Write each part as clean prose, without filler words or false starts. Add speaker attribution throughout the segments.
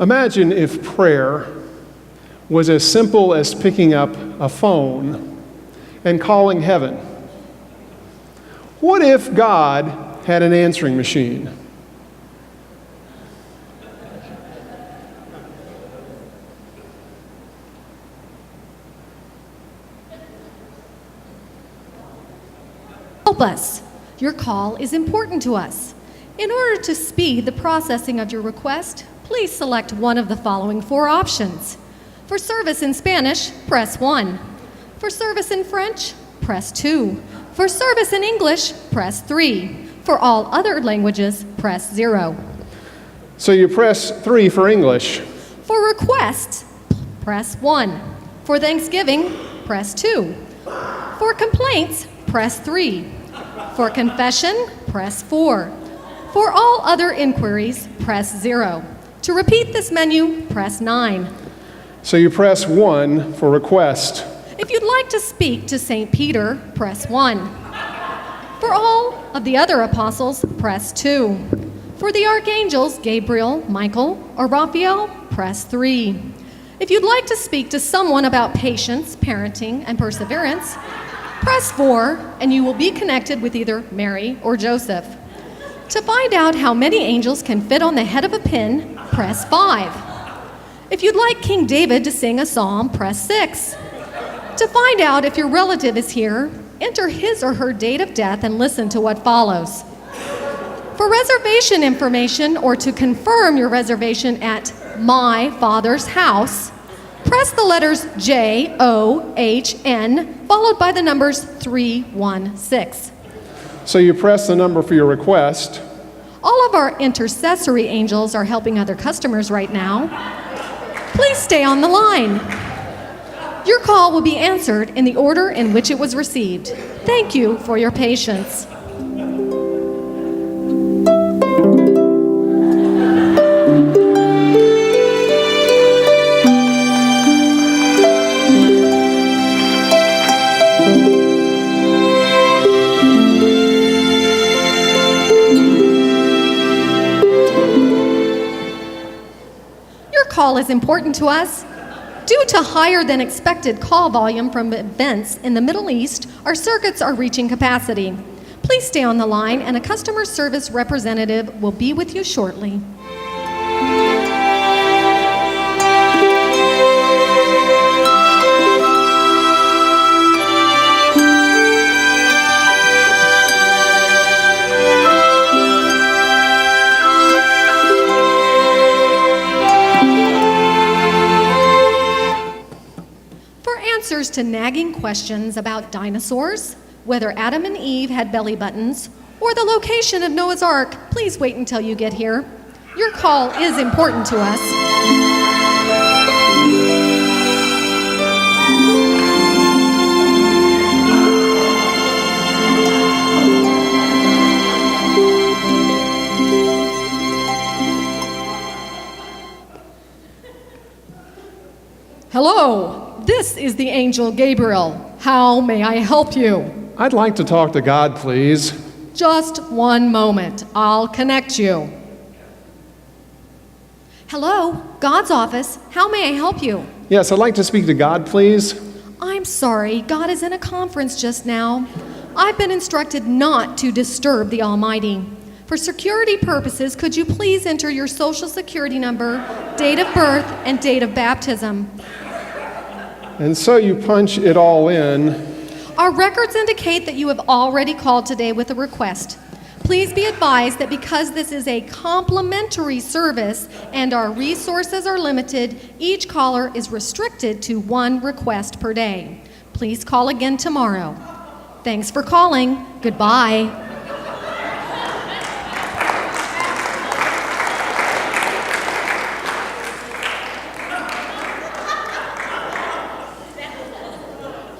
Speaker 1: Imagine if prayer was as simple as picking up a phone and calling heaven. What if God had an answering machine?
Speaker 2: Help us. Your call is important to us. In order to speed the processing of your request, please select one of the following 4 options. For service in Spanish, press 1. For service in French, press 2. For service in English, press 3. For all other languages, press 0.
Speaker 1: So you press 3 for English.
Speaker 2: For requests, press 1. For Thanksgiving, press 2. For complaints, press 3. For confession, press 4. For all other inquiries, press 0. To repeat this menu, press 9.
Speaker 1: So you press 1 for request.
Speaker 2: If you'd like to speak to St. Peter, press 1. For all of the other apostles, press 2. For the archangels, Gabriel, Michael, or Raphael, press 3. If you'd like to speak to someone about patience, parenting, and perseverance, press 4, and you will be connected with either Mary or Joseph. To find out how many angels can fit on the head of a pin, press 5. If you'd like King David to sing a psalm, press 6. To find out if your relative is here, enter his or her date of death and listen to what follows. For reservation information or to confirm your reservation at My Father's House, press the letters JOHN followed by the numbers 316.
Speaker 1: So you press the number for your request.
Speaker 2: All of our intercessory angels are helping other customers right now. Please stay on the line. Your call will be answered in the order in which it was received. Thank you for your patience. Your call is important to us. Due to higher than expected call volume from events in the Middle East, our circuits are reaching capacity. Please stay on the line and a customer service representative will be with you shortly. Answers to nagging questions about dinosaurs, whether Adam and Eve had belly buttons, or the location of Noah's Ark, please wait until you get here. Your call is important to us. Hello. This is the angel Gabriel. How may I help you?
Speaker 1: I'd like to talk to God, please.
Speaker 2: Just one moment. I'll connect you. Hello, God's office. How may I help you?
Speaker 1: Yes, I'd like to speak to God, please.
Speaker 2: I'm sorry. God is in a conference just now. I've been instructed not to disturb the Almighty. For security purposes, could you please enter your social security number, date of birth, and date of baptism?
Speaker 1: And so you punch it all in.
Speaker 2: Our records indicate that you have already called today with a request. Please be advised that because this is a complimentary service and our resources are limited, each caller is restricted to 1 request per day. Please call again tomorrow. Thanks for calling. Goodbye.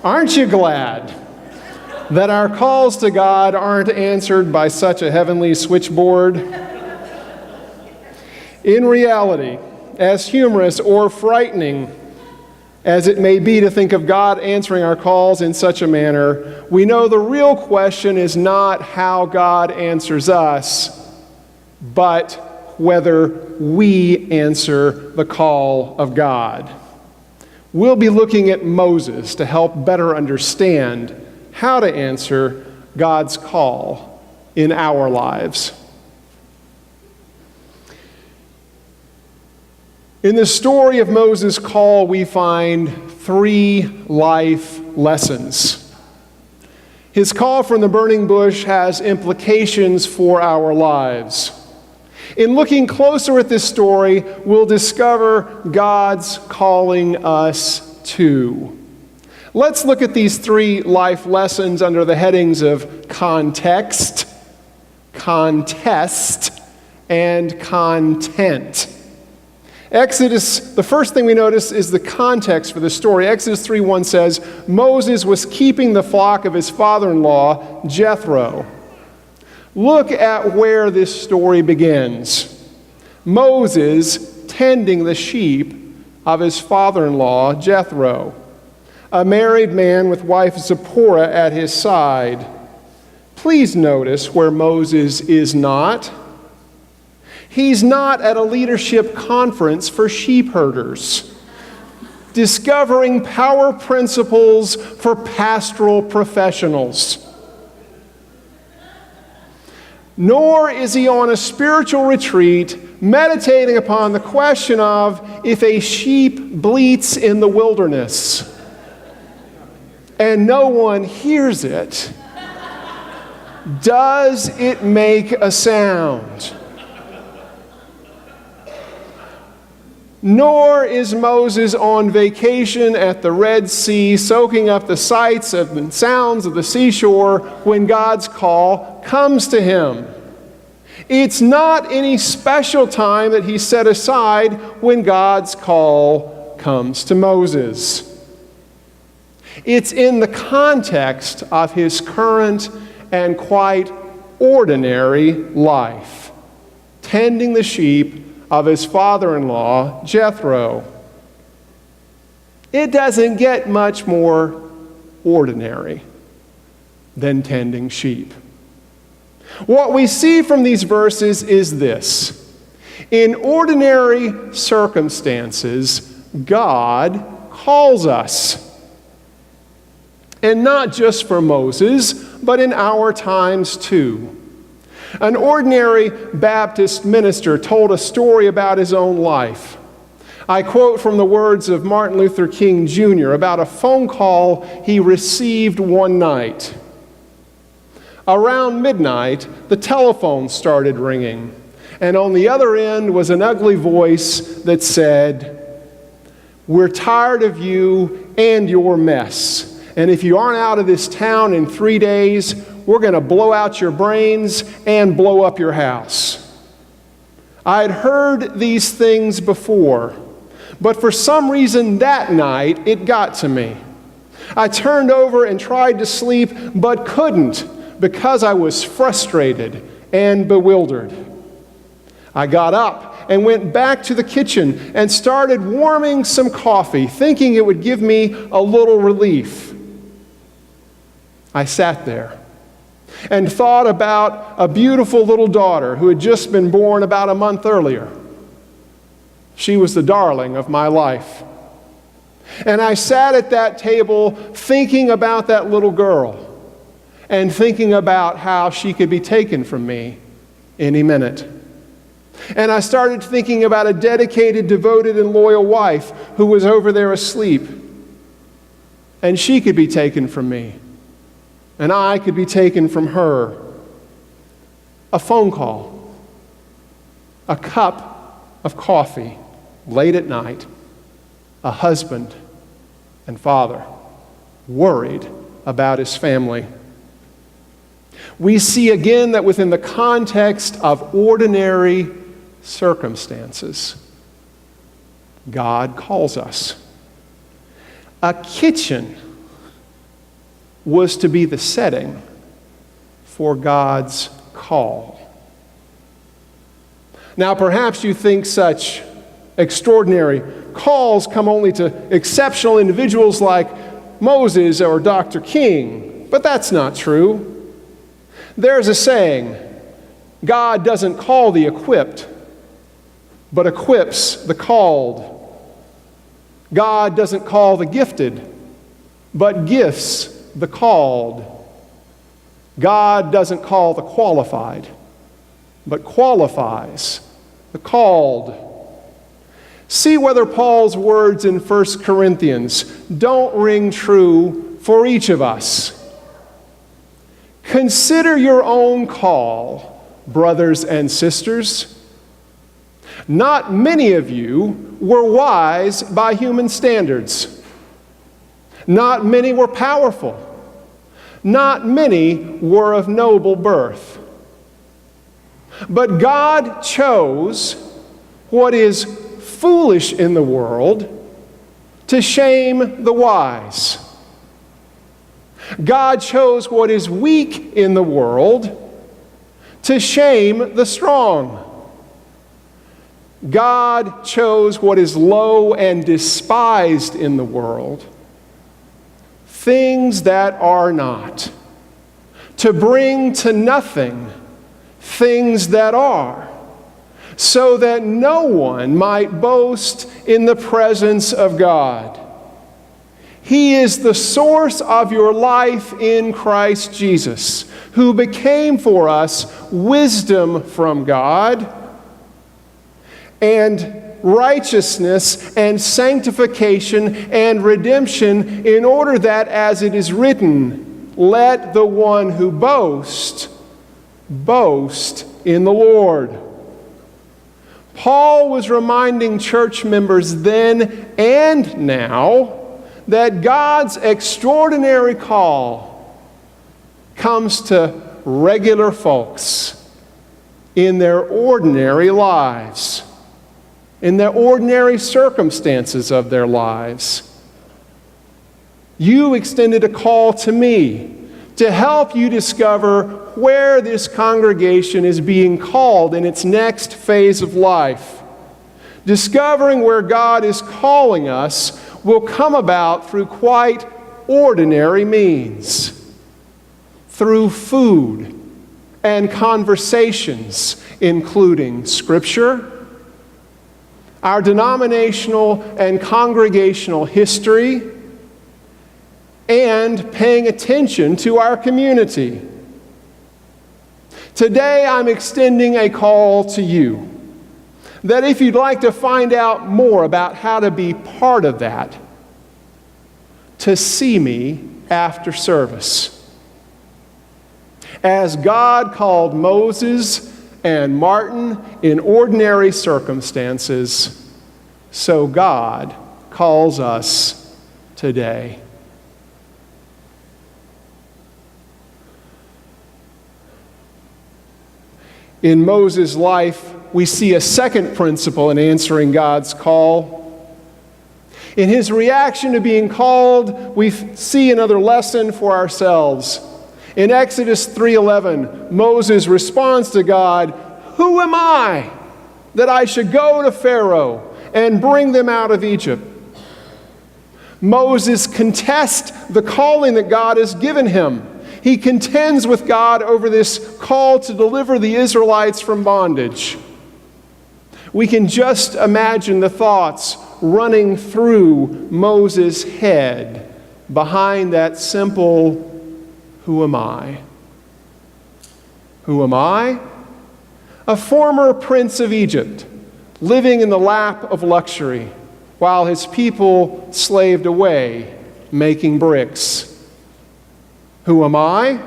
Speaker 1: Aren't you glad that our calls to God aren't answered by such a heavenly switchboard? In reality, as humorous or frightening as it may be to think of God answering our calls in such a manner, we know the real question is not how God answers us, but whether we answer the call of God. We'll be looking at Moses to help better understand how to answer God's call in our lives. In the story of Moses' call, we find 3 life lessons. His call from the burning bush has implications for our lives. In looking closer at this story, we'll discover God's calling us too. Let's look at these 3 life lessons under the headings of context, contest, and content. The first thing we notice is the context for the story. Exodus 3:1 says, Moses was keeping the flock of his father-in-law, Jethro. Look at where this story begins. Moses tending the sheep of his father-in-law, Jethro, a married man with wife Zipporah at his side. Please notice where Moses is not. He's not at a leadership conference for sheep herders, discovering power principles for pastoral professionals. Nor is he on a spiritual retreat meditating upon the question of if a sheep bleats in the wilderness and no one hears it, does it make a sound? Nor is Moses on vacation at the Red Sea, soaking up the sights and sounds of the seashore when God's call comes to him. It's not any special time that he set aside when God's call comes to Moses. It's in the context of his current and quite ordinary life, tending the sheep of his father-in-law, Jethro. It doesn't get much more ordinary than tending sheep. What we see from these verses is this. In ordinary circumstances, God calls us. And not just for Moses, but in our times too. An ordinary Baptist minister told a story about his own life. I quote from the words of Martin Luther King Jr. about a phone call he received one night. Around midnight, the telephone started ringing, and on the other end was an ugly voice that said, "We're tired of you and your mess. And if you aren't out of this town in 3 days, we're going to blow out your brains and blow up your house." I had heard these things before, but for some reason that night it got to me. I turned over and tried to sleep, but couldn't because I was frustrated and bewildered. I got up and went back to the kitchen and started warming some coffee, thinking it would give me a little relief. I sat there and thought about a beautiful little daughter who had just been born about a month earlier. She was the darling of my life. And I sat at that table thinking about that little girl and thinking about how she could be taken from me any minute. And I started thinking about a dedicated, devoted, and loyal wife who was over there asleep. And she could be taken from me. And I could be taken from her. A phone call, a cup of coffee late at night, a husband and father worried about his family. We see again that within the context of ordinary circumstances, God calls us. A kitchen was to be the setting for God's call. Now, perhaps you think such extraordinary calls come only to exceptional individuals like Moses or Dr. King, but that's not true. There's a saying, God doesn't call the equipped, but equips the called. God doesn't call the gifted, but gifts the called. God doesn't call the qualified, but qualifies the called. See whether Paul's words in 1 Corinthians don't ring true for each of us. Consider your own call, brothers and sisters. Not many of you were wise by human standards. Not many were powerful. Not many were of noble birth. But God chose what is foolish in the world to shame the wise. God chose what is weak in the world to shame the strong. God chose what is low and despised in the world, things that are not, to bring to nothing things that are, so that no one might boast in the presence of God. He is the source of your life in Christ Jesus, who became for us wisdom from God and righteousness and sanctification and redemption, in order that, as it is written, let the one who boasts, boast in the Lord. Paul was reminding church members then and now that God's extraordinary call comes to regular folks in their ordinary lives, in the ordinary circumstances of their lives. You extended a call to me to help you discover where this congregation is being called in its next phase of life. Discovering where God is calling us will come about through quite ordinary means. Through food and conversations, including Scripture, our denominational and congregational history, and paying attention to our community. Today, I'm extending a call to you that if you'd like to find out more about how to be part of that, to see me after service. As God called Moses and Martin in ordinary circumstances, so God calls us today. In Moses' life, we see a second principle in answering God's call. In his reaction to being called, we see another lesson for ourselves. In Exodus 3:11, Moses responds to God, "Who am I that I should go to Pharaoh and bring them out of Egypt?" Moses contests the calling that God has given him. He contends with God over this call to deliver the Israelites from bondage. We can just imagine the thoughts running through Moses' head behind that simple, "Who am I?" Who am I? A former prince of Egypt, living in the lap of luxury, while his people slaved away, making bricks. Who am I?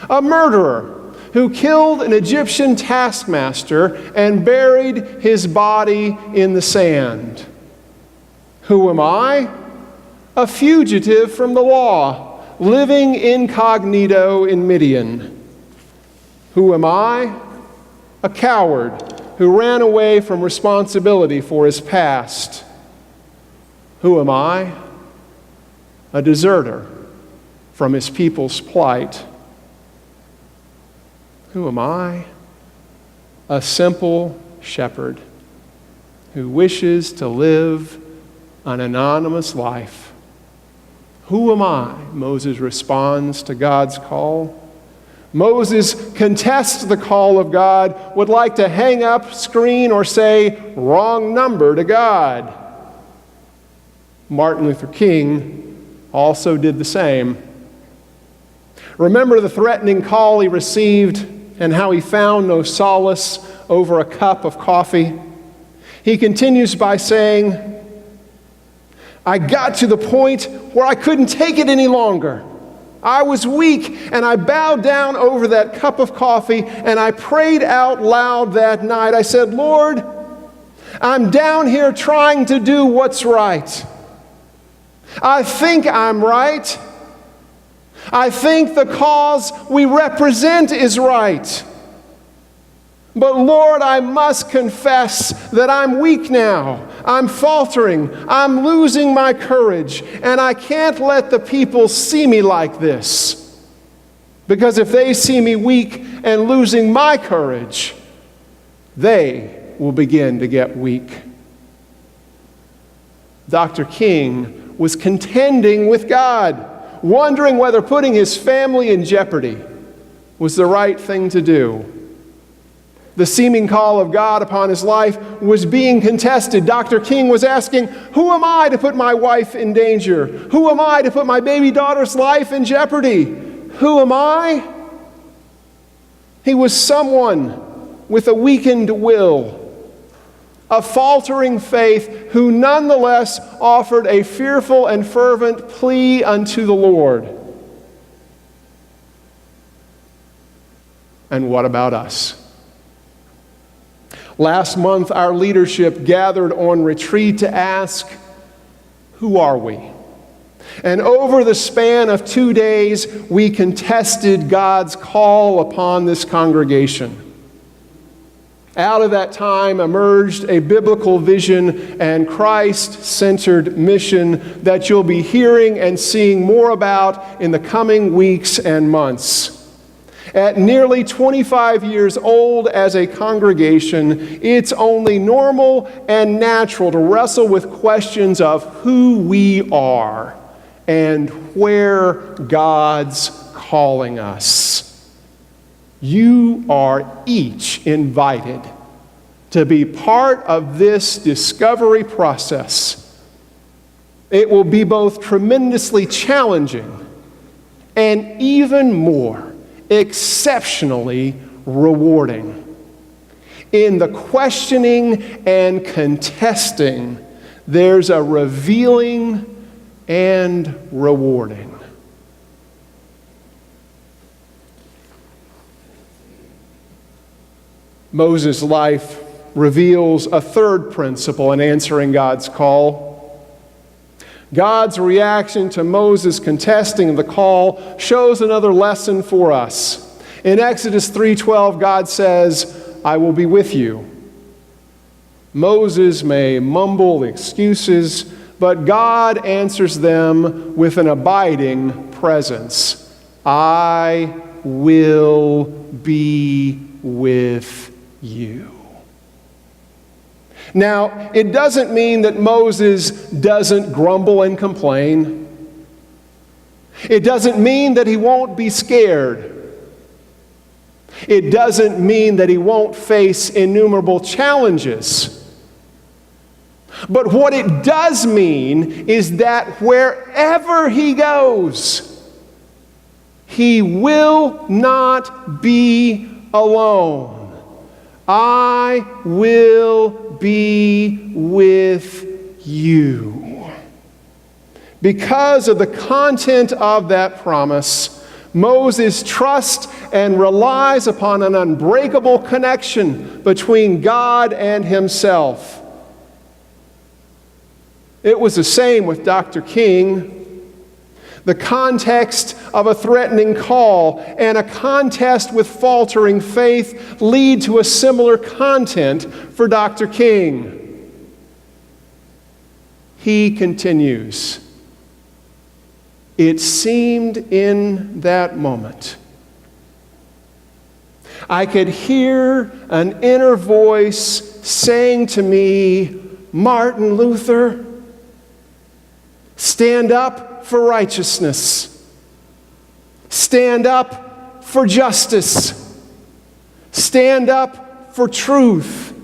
Speaker 1: A murderer who killed an Egyptian taskmaster and buried his body in the sand. Who am I? A fugitive from the law, living incognito in Midian. Who am I? A coward who ran away from responsibility for his past. Who am I? A deserter from his people's plight. Who am I? A simple shepherd who wishes to live an anonymous life. Who am I? Moses responds to God's call. Moses contests the call of God, would like to hang up, screen, or say, wrong number to God. Martin Luther King also did the same. Remember the threatening call he received and how he found no solace over a cup of coffee? He continues by saying, I got to the point where I couldn't take it any longer. I was weak, and I bowed down over that cup of coffee, and I prayed out loud that night. I said, Lord, I'm down here trying to do what's right. I think I'm right. I think the cause we represent is right. But Lord, I must confess that I'm weak now. I'm faltering. I'm losing my courage. And I can't let the people see me like this. Because if they see me weak and losing my courage, they will begin to get weak. Dr. King was contending with God, wondering whether putting his family in jeopardy was the right thing to do. The seeming call of God upon his life was being contested. Dr. King was asking, who am I to put my wife in danger? Who am I to put my baby daughter's life in jeopardy? Who am I? He was someone with a weakened will, a faltering faith, who nonetheless offered a fearful and fervent plea unto the Lord. And what about us? Last month, our leadership gathered on retreat to ask, who are we? And over the span of 2 days, we contested God's call upon this congregation. Out of that time emerged a biblical vision and Christ-centered mission that you'll be hearing and seeing more about in the coming weeks and months. At nearly 25 years old as a congregation, it's only normal and natural to wrestle with questions of who we are and where God's calling us. You are each invited to be part of this discovery process. It will be both tremendously challenging and even more exceptionally rewarding. In the questioning and contesting, there's a revealing and rewarding. Moses' life reveals a third principle in answering God's call. God's reaction to Moses contesting the call shows another lesson for us. In Exodus 3:12, God says, I will be with you. Moses may mumble excuses, but God answers them with an abiding presence. I will be with you. Now, it doesn't mean that Moses doesn't grumble and complain. It doesn't mean that he won't be scared. It doesn't mean that he won't face innumerable challenges. But what it does mean is that wherever he goes, he will not be alone. I will be with you. Because of the content of that promise, Moses trusts and relies upon an unbreakable connection between God and himself. It was the same with Dr. King. The context of a threatening call and a contest with faltering faith lead to a similar content for Dr. King. He continues, it seemed in that moment I could hear an inner voice saying to me, Martin Luther, stand up for righteousness. Stand up for justice. Stand up for truth.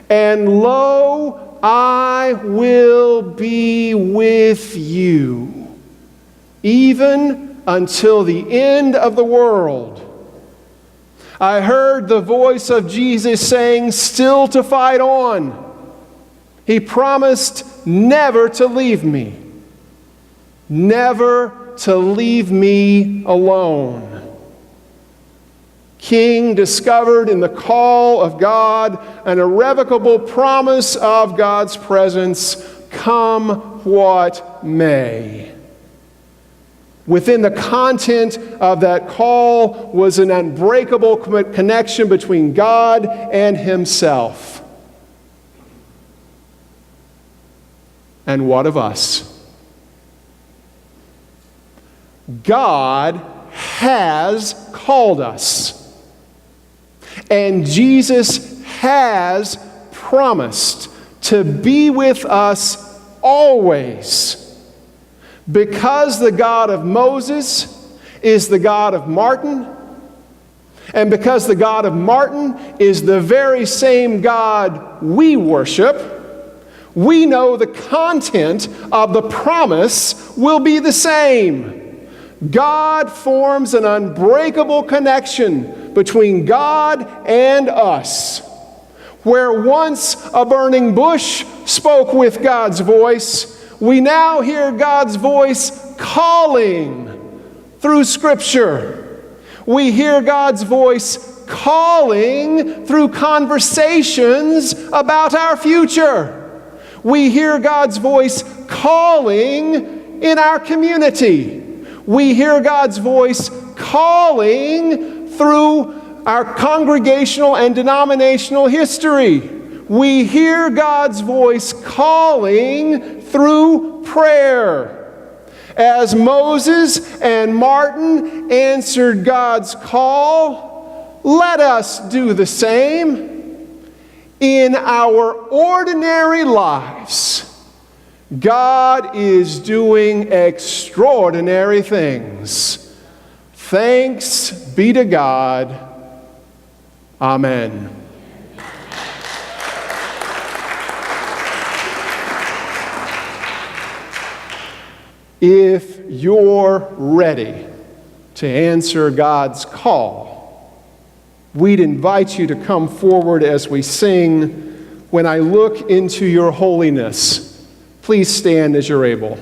Speaker 1: And lo, I will be with you, even until the end of the world. I heard the voice of Jesus saying, still to fight on. He promised never to leave me, never to leave me alone. King discovered in the call of God an irrevocable promise of God's presence, come what may. Within the content of that call was an unbreakable connection between God and himself. And what of us? God has called us. And Jesus has promised to be with us always. Because the God of Moses is the God of Martin, and because the God of Martin is the very same God we worship, we know the content of the promise will be the same. God forms an unbreakable connection between God and us. Where once a burning bush spoke with God's voice, we now hear God's voice calling through Scripture. We hear God's voice calling through conversations about our future. We hear God's voice calling in our community. We hear God's voice calling through our congregational and denominational history. We hear God's voice calling through prayer. As Moses and Martin answered God's call, let us do the same. In our ordinary lives, God is doing extraordinary things. Thanks be to God. Amen. If you're ready to answer God's call, we'd invite you to come forward as we sing, When I Look into Your Holiness. Please stand as you're able.